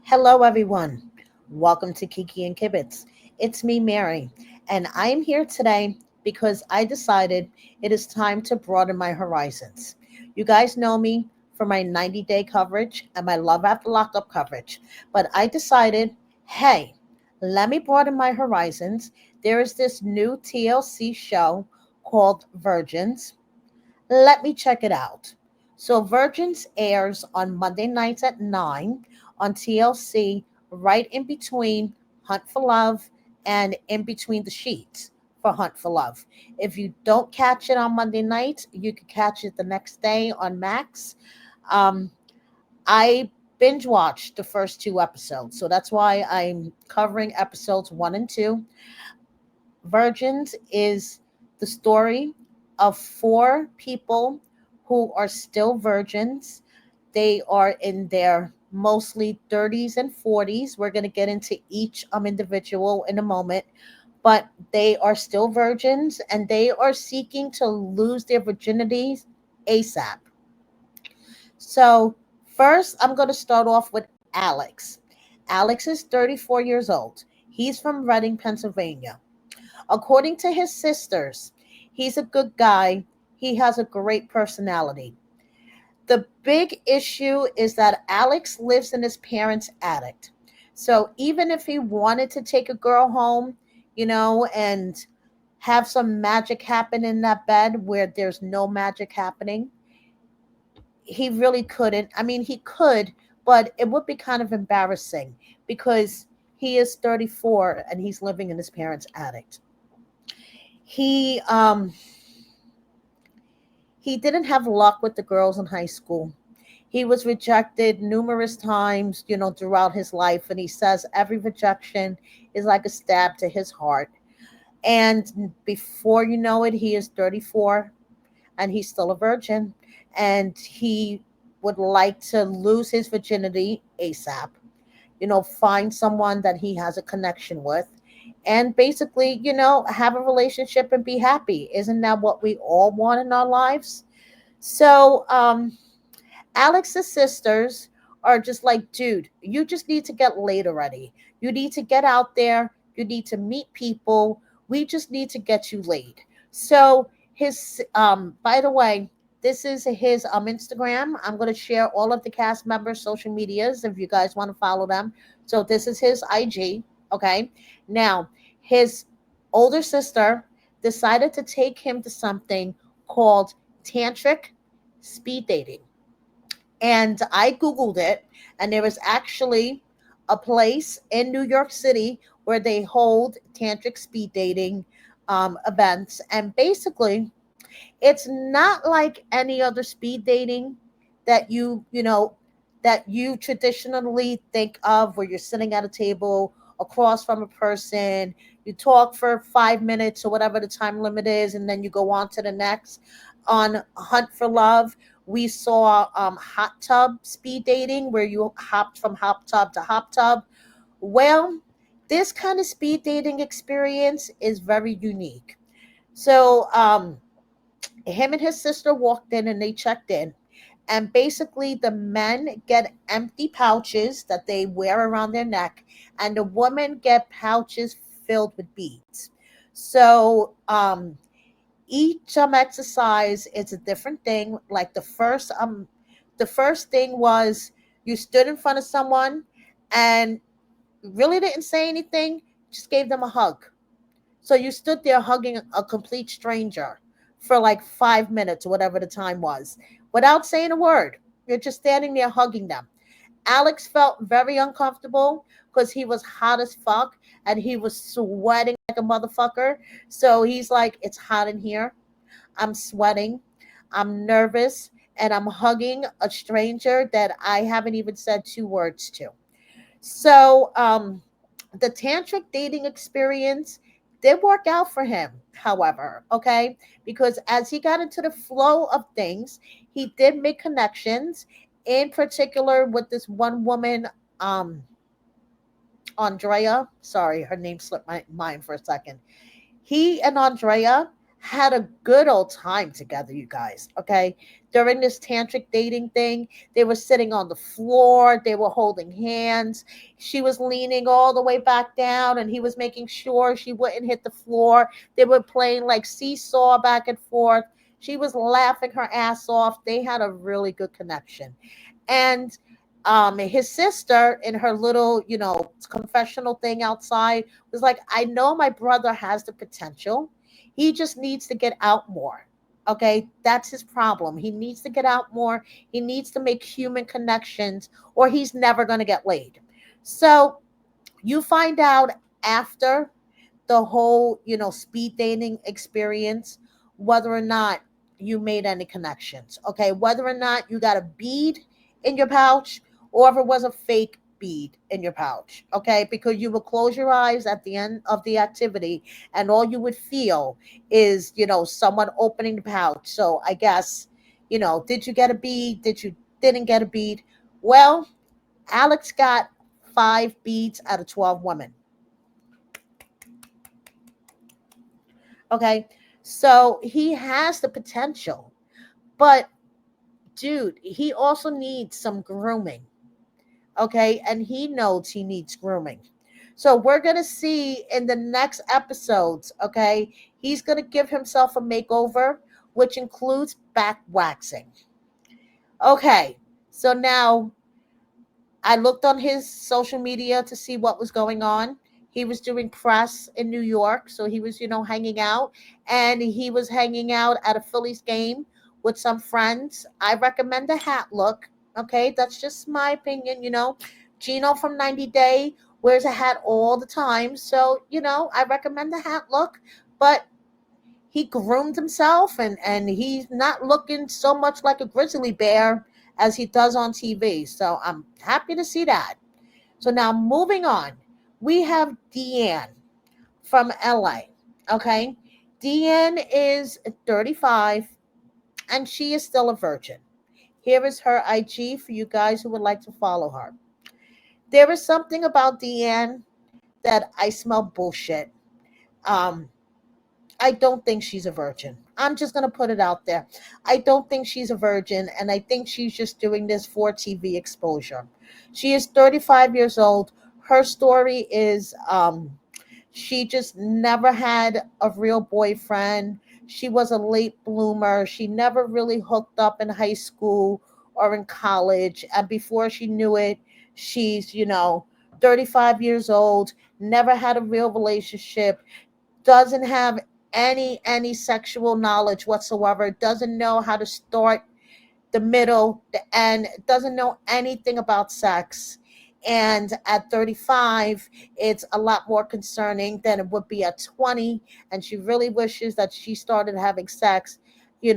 Hello, everyone. Welcome to Kiki and Kibitz. It's me, Mary, and I'm here today because I decided it is time to broaden my horizons. You guys know me for my 90-day coverage and my Love After Lockup coverage, but I decided, hey, let me broaden my horizons. There is this new TLC show called Virgins. Let me check it out. So, Virgins airs on Monday nights at 9 on TLC, right in between Hunt for Love and In Between the Sheets for Hunt for Love. If you don't catch it on Monday nights, you can catch it the next day on Max. Um, I binge watched the first two episodes, so that's why I'm covering episodes one and two. Virgins is the story of four people who are still virgins. They are in their mostly 30s and 40s. We're going to get into each individual in a moment, but they are still virgins and they are seeking to lose their virginities ASAP. So, first, I'm going to start off with Alex. Alex is 34 years old. He's from Reading, Pennsylvania. According to his sisters, he's a good guy. He has a great personality. The big issue is that Alex lives in his parents' attic. So even if he wanted to take a girl home, and have some magic happen in that bed where there's no magic happening, he really couldn't. I mean, he could, but it would be kind of embarrassing because he is 34 and he's living in his parents' attic. He um he didn't have luck with the girls in high school. He was rejected numerous times, throughout his life, and he says every rejection is like a stab to his heart. And before you know it, he is 34 and he's still a virgin, and he would like to lose his virginity ASAP. Find someone that he has a connection with and basically, have a relationship and be happy. Isn't that what we all want in our lives? So, Alex's sisters are just like, dude, you just need to get laid already. You need to get out there. You need to meet people. We just need to get you laid. So by the way, this is his Instagram. I'm going to share all of the cast members' social medias if you guys want to follow them. So this is his IG. Okay. Now, his older sister decided to take him to something called tantric speed dating. And I Googled it, and there is actually a place in New York City where they hold tantric speed dating events. And basically, it's not like any other speed dating that that you traditionally think of, where you're sitting at a table across from a person, you talk for 5 minutes or whatever the time limit is, and then you go on to the next. On Hunt for Love, we saw hot tub speed dating, where you hopped from hot tub to hot tub. Well, this kind of speed dating experience is very unique. So, him and his sister walked in and they checked in. And basically, the men get empty pouches that they wear around their neck, and the women get pouches filled with beads. So, each exercise is a different thing. Like the first thing was, you stood in front of someone and really didn't say anything, just gave them a hug. So you stood there hugging a complete stranger for like 5 minutes or whatever the time was, without saying a word. You're just standing there hugging them. Alex felt very uncomfortable because he was hot as fuck and he was sweating like a motherfucker. So he's like, it's hot in here. I'm sweating. I'm nervous. And I'm hugging a stranger that I haven't even said two words to. So, the tantric dating experience did work out for him, however, okay? Because as he got into the flow of things, he did make connections, in particular with this one woman, um, Andrea. Sorry, her name slipped my mind for a second. He and Andrea had a good old time together, you guys. Okay. During this tantric dating thing, they were sitting on the floor, they were holding hands. She was leaning all the way back down, and he was making sure she wouldn't hit the floor. They were playing like seesaw back and forth. She was laughing her ass off. They had a really good connection. And his sister, in her little, confessional thing outside, was like, I know my brother has the potential. He just needs to get out more. Okay, that's his problem. He needs to get out more. He needs to make human connections, or he's never going to get laid. So you find out after the whole, speed dating experience, whether or not you made any connections. Okay, whether or not you got a bead in your pouch, or if it was a fake bead in your pouch. Okay, because you would close your eyes at the end of the activity, and all you would feel is, someone opening the pouch. So I guess, did you get a bead? Did you didn't get a bead? Well, Alex got 5 beads out of 12 women. Okay. So he has the potential, but dude, he also needs some grooming. Okay. And he knows he needs grooming. So we're going to see in the next episodes. Okay. He's going to give himself a makeover, which includes back waxing. Okay. So now I looked on his social media to see what was going on. He was doing press in New York, so he was, hanging out, and he was hanging out at a Phillies game with some friends. I recommend the hat look. Okay, that's just my opinion. Gino from 90 Day wears a hat all the time, so I recommend the hat look, but he groomed himself, and he's not looking so much like a grizzly bear as he does on TV. So I'm happy to see that. So now moving on, we have Deanne from LA. Okay. Deanne is 35, and she is still a virgin. Here is her IG for you guys who would like to follow her. There is something about Deanne that I smell bullshit. Um, I don't think she's a virgin. I'm just going to put it out there. I don't think she's a virgin, and I think she's just doing this for TV exposure. She is 35 years old. Her story is she just never had a real boyfriend. She was a late bloomer. She never really hooked up in high school or in college. And before she knew it, she's, 35 years old, never had a real relationship, doesn't have any sexual knowledge whatsoever, doesn't know how to start, the middle, the end, doesn't know anything about sex. And at 35, it's a lot more concerning than it would be at 20. And she really wishes that she started having sex, in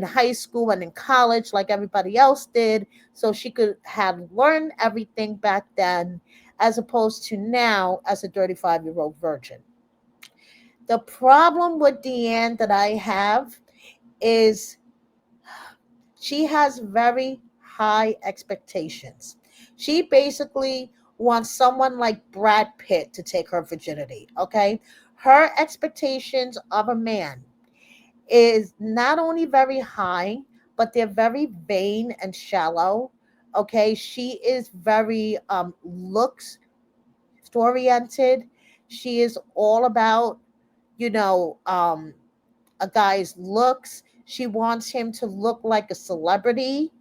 high school and in college like everybody else did, so she could have learned everything back then, as opposed to now as a 35-year-old virgin. The problem with Deanne that I have is she has very high expectations. She basically wants someone like Brad Pitt to take her virginity, okay? Her expectations of a man is not only very high, but they're very vain and shallow, okay? She is very looks oriented. She is all about, you know, um, a guy's looks. She wants him to look like a celebrity.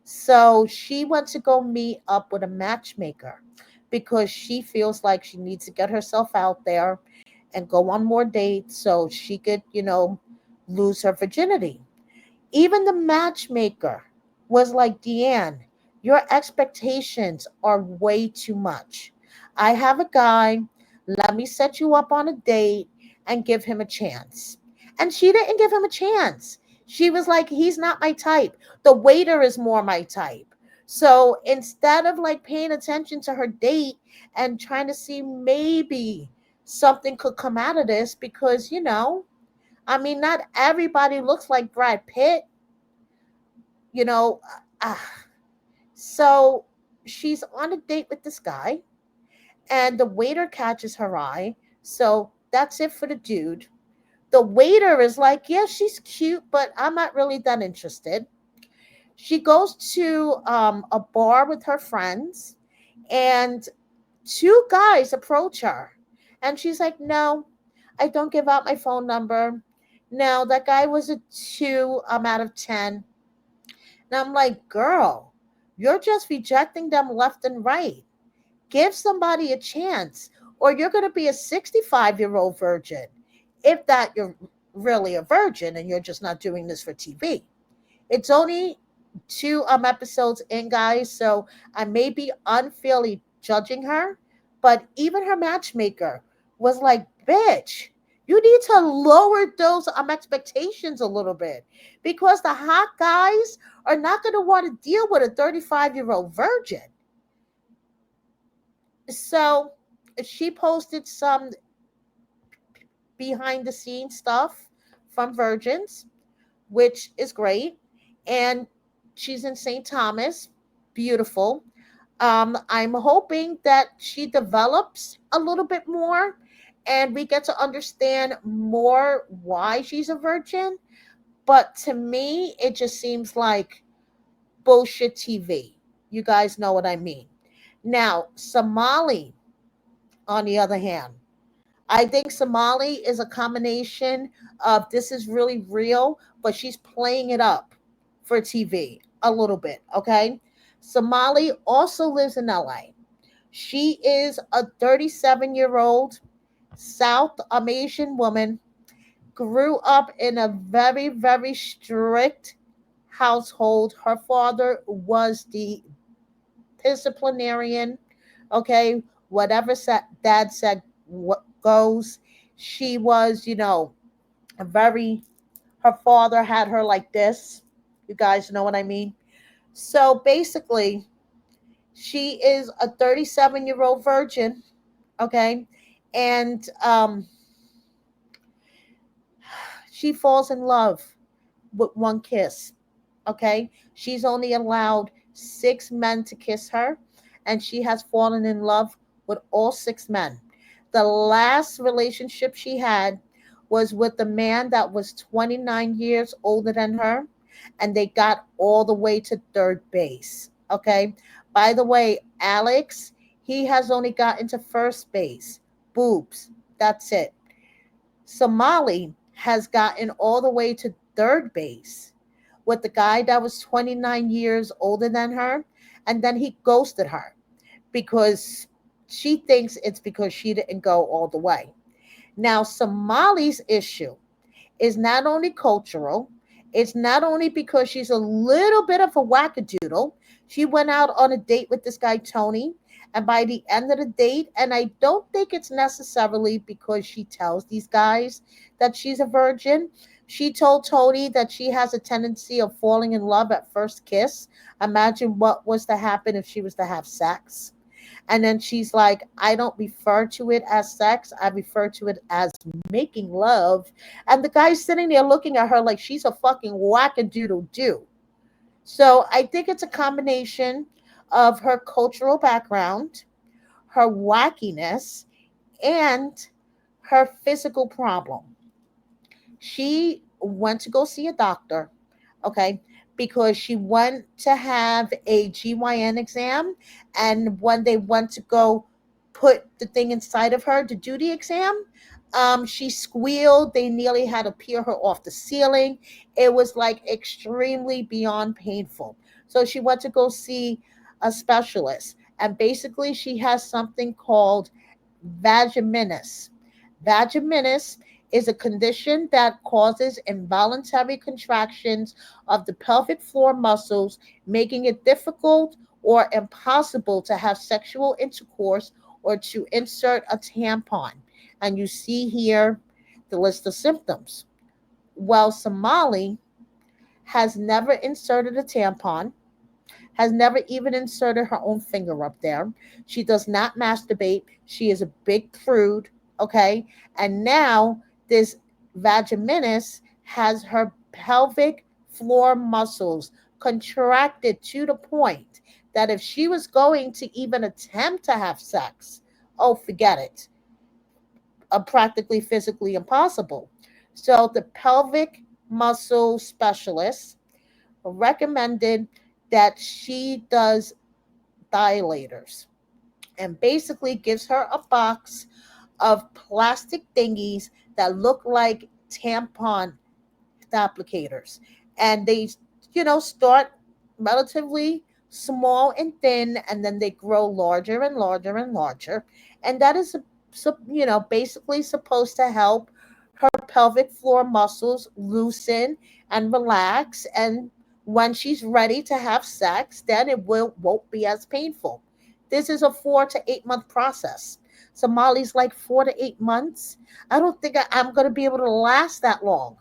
So she wants to go meet up with a matchmaker because she feels like she needs to get herself out there and go on more dates so she could, lose her virginity. Even the matchmaker was like, Deanne, your expectations are way too much. I have a guy. Let me set you up on a date and give him a chance. And she didn't give him a chance. She was like, he's not my type. The waiter is more my type. So instead of like paying attention to her date and trying to see maybe something could come out of this, because, I mean, not everybody looks like Brad Pitt, you know. Uh, so she's on a date with this guy, and the waiter catches her eye. So that's it for the dude. The waiter is like, yeah, she's cute, but I'm not really that interested. She goes to a bar with her friends, and two guys approach her. And she's like, no, I don't give out my phone number. No, that guy was a 2 out of 10. And I'm like, girl, you're just rejecting them left and right. Give somebody a chance, or you're going to be a 65-year-old virgin. If that, you're really a virgin and you're just not doing this for TV. It's only 2 episodes in, guys, so I may be unfairly judging her, but even her matchmaker was like, bitch, you need to lower those expectations a little bit, because the hot guys are not going to want to deal with a 35-year-old virgin. So she posted some behind the scenes stuff from virgins, which is great. And she's in St. Thomas. Beautiful. I'm hoping that she develops a little bit more and we get to understand more why she's a virgin. But to me, it just seems like bullshit TV. You guys know what I mean. Now, Somali, on the other hand, I think Somali is a combination of this is really real, but she's playing it up for TV a little bit, okay? Somali also lives in LA. She is a 37-year-old South Asian woman, grew up in a very, very strict household. Her father was the disciplinarian, okay? Whatever dad said what goes. She was, a very, her father had her like this. You guys know what I mean? So basically, she is a 37-year-old virgin, okay? And she falls in love with one kiss, okay? She's only allowed 6 men to kiss her, and she has fallen in love with all 6 men. The last relationship she had was with a man that was 29 years older than her, and they got all the way to third base. Okay. By the way, Alex, he has only gotten to first base. Boobs. That's it. Somali has gotten all the way to third base with the guy that was 29 years older than her, and then he ghosted her because she thinks it's because she didn't go all the way. Now, Somali's issue is not only cultural, it's not only because she's a little bit of a wackadoodle. She went out on a date with this guy, Tony, and by the end of the date, and I don't think it's necessarily because she tells these guys that she's a virgin. She told Tony that she has a tendency of falling in love at first kiss. Imagine what was to happen if she was to have sex. And then she's like, I don't refer to it as sex. I refer to it as making love. And the guy's sitting there looking at her like she's a fucking wackadoodle do. So I think it's a combination of her cultural background, her wackiness, and her physical problem. She went to go see a doctor, okay, because she went to have a GYN exam. And when they went to go put the thing inside of her to do the exam, she squealed. They nearly had to peel her off the ceiling. It was like extremely beyond painful. So she went to go see a specialist. And basically, she has something called vaginismus. Vaginismus is a condition that causes involuntary contractions of the pelvic floor muscles, making it difficult or impossible to have sexual intercourse or to insert a tampon. And you see here the list of symptoms. Well, Somali has never inserted a tampon, has never even inserted her own finger up there. She does not masturbate. She is a big prude, okay? And now this vaginismus has her pelvic floor muscles contracted to the point that if she was going to even attempt to have sex, oh, forget it. Practically physically impossible. So the pelvic muscle specialist recommended that she does dilators and basically gives her a box of plastic thingies that look like tampon applicators. And they, start relatively small and thin, and then they grow larger and larger and larger. And that is, basically supposed to help her pelvic floor muscles loosen and relax. And when she's ready to have sex, then won't be as painful. This is a 4 to 8 month process. So Molly's like 4 to 8 months. I don't think I'm going to be able to last that long.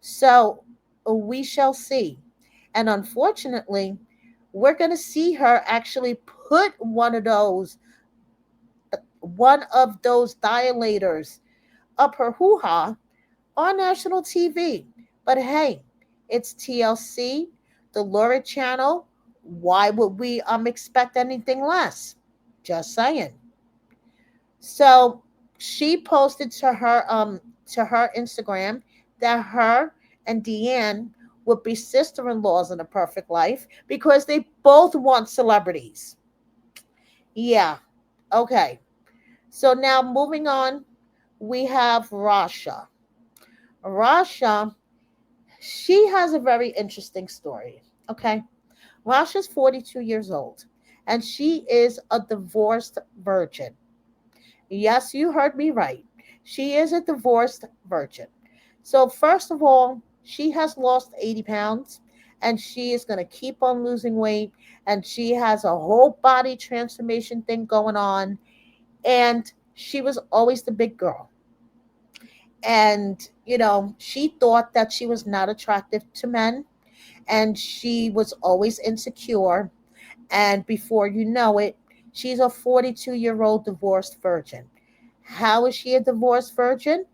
So we shall see. And unfortunately, we're going to see her actually put one of those dilators up her hoo-ha on national TV. But hey, it's TLC, the Lurid channel. Why would we expect anything less? Just saying. So she posted to her Instagram that her and Deanne would be sister-in-laws in a perfect life because they both want celebrities. Yeah. Okay. So now moving on, we have Rasha. Rasha, she has a very interesting story. Okay. Rasha's 42 years old and she is a divorced virgin. Yes, you heard me right. She is a divorced virgin. So, first of all, she has lost 80 pounds and she is going to keep on losing weight. And she has a whole body transformation thing going on. And she was always the big girl. And, she thought that she was not attractive to men and she was always insecure. And before you know it, she's a 42-year-old divorced virgin. How is she a divorced virgin?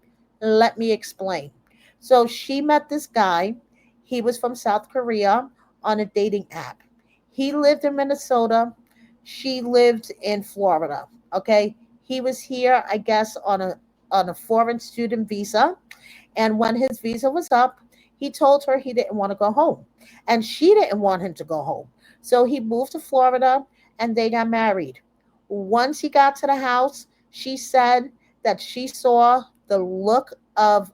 Let me explain. So she met this guy. He was from South Korea on a dating app. He lived in Minnesota. She lived in Florida. Okay. He was here, I guess, on a foreign student visa. And when his visa was up, he told her he didn't want to go home. And she didn't want him to go home. So he moved to Florida and they got married. Once he got to the house, she said that she saw the look of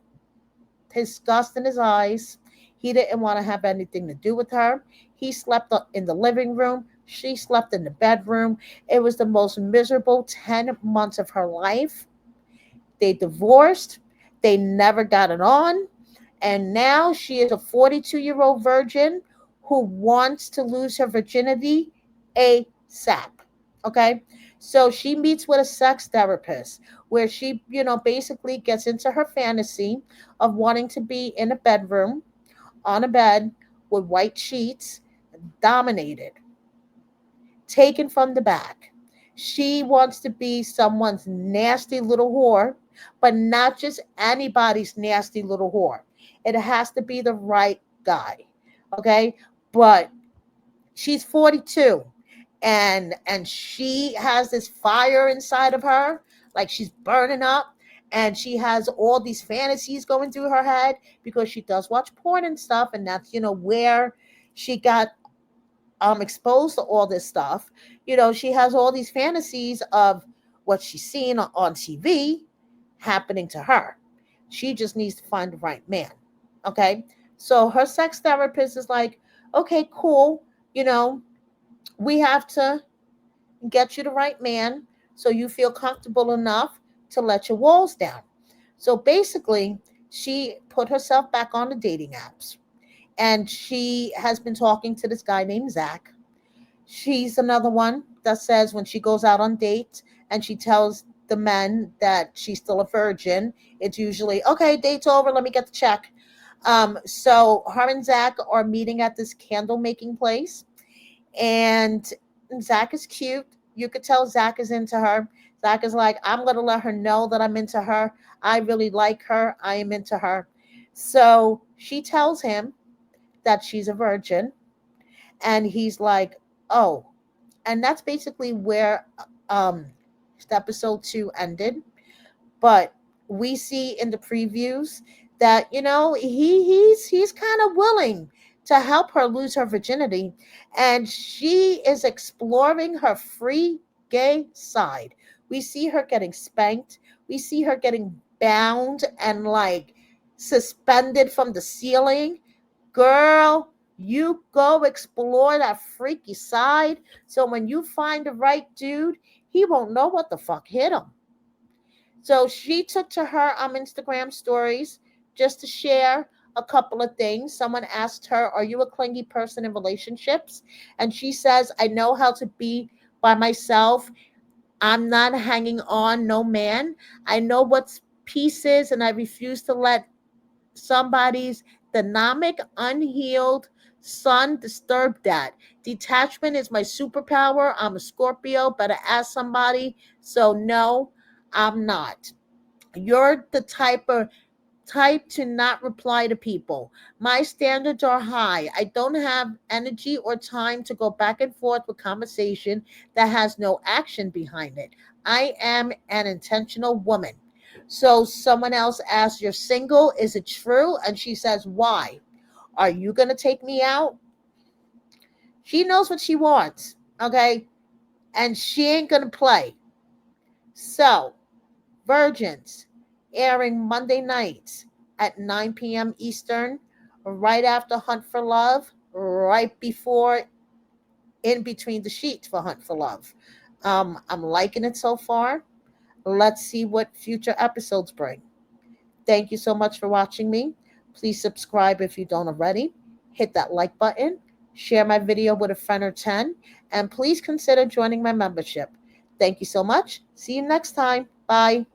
disgust in his eyes. He didn't want to have anything to do with her. He slept in the living room. She slept in the bedroom. It was the most miserable 10 months of her life. They divorced. They never got it on. And now she is a 42-year-old virgin who wants to lose her virginity ASAP. Okay. So she meets with a sex therapist where she, basically gets into her fantasy of wanting to be in a bedroom on a bed with white sheets, dominated, taken from the back. She wants to be someone's nasty little whore, but not just anybody's nasty little whore. It has to be the right guy. Okay? But she's 42 and she has this fire inside of her, like she's burning up, and she has all these fantasies going through her head because she does watch porn and stuff, and that's where she got exposed to all this stuff. She has all these fantasies of what she's seeing on TV happening to her. She just needs to find the right man. Okay. So her sex therapist is like, okay, cool. You know, we have to get you the right man so you feel comfortable enough to let your walls down. So basically, she put herself back on the dating apps and she has been talking to this guy named Zach. She's another one that says when she goes out on dates and she tells the men that she's still a virgin, it's usually, okay, date's over, let me get the check. So her and Zach are meeting at this candle making place, and Zach is cute. You could tell Zach is into her. Zach is like, I'm going to let her know that I'm into her. I really like her. I am into her. So she tells him that she's a virgin, and he's like, oh. And that's basically where um, episode 2 ended. But we see in the previews that he's kind of willing to help her lose her virginity, and she is exploring her free gay side. We see her getting spanked, we see her getting bound and like suspended from the ceiling. Girl, you go explore that freaky side, so when you find the right dude, he won't know what the fuck hit him. So she took to her Instagram stories just to share a couple of things. Someone asked her, "Are you a clingy person in relationships?" And she says, "I know how to be by myself. I'm not hanging on no man. I know what's peace is, and I refuse to let somebody's dynamic, unhealed son disturb that. Detachment is my superpower. I'm a Scorpio. Better ask somebody. So, no, I'm not. You're the type to not reply to people. My standards are high. I don't have energy or time to go back and forth with conversation that has no action behind it. I am an intentional woman." So someone else asks, "You're single? Is it true?" And she says, "Why? Are you going to take me out?" She knows what she wants, okay? And she ain't going to play. So, Virgins, airing Monday nights at 9 p.m. Eastern, right after Hunt for Love, right before In Between the Sheets for Hunt for Love. I'm liking it so far. Let's see what future episodes bring. Thank you so much for watching me. Please subscribe if you don't already. Hit that like button. Share my video with a friend or 10. And please consider joining my membership. Thank you so much. See you next time. Bye.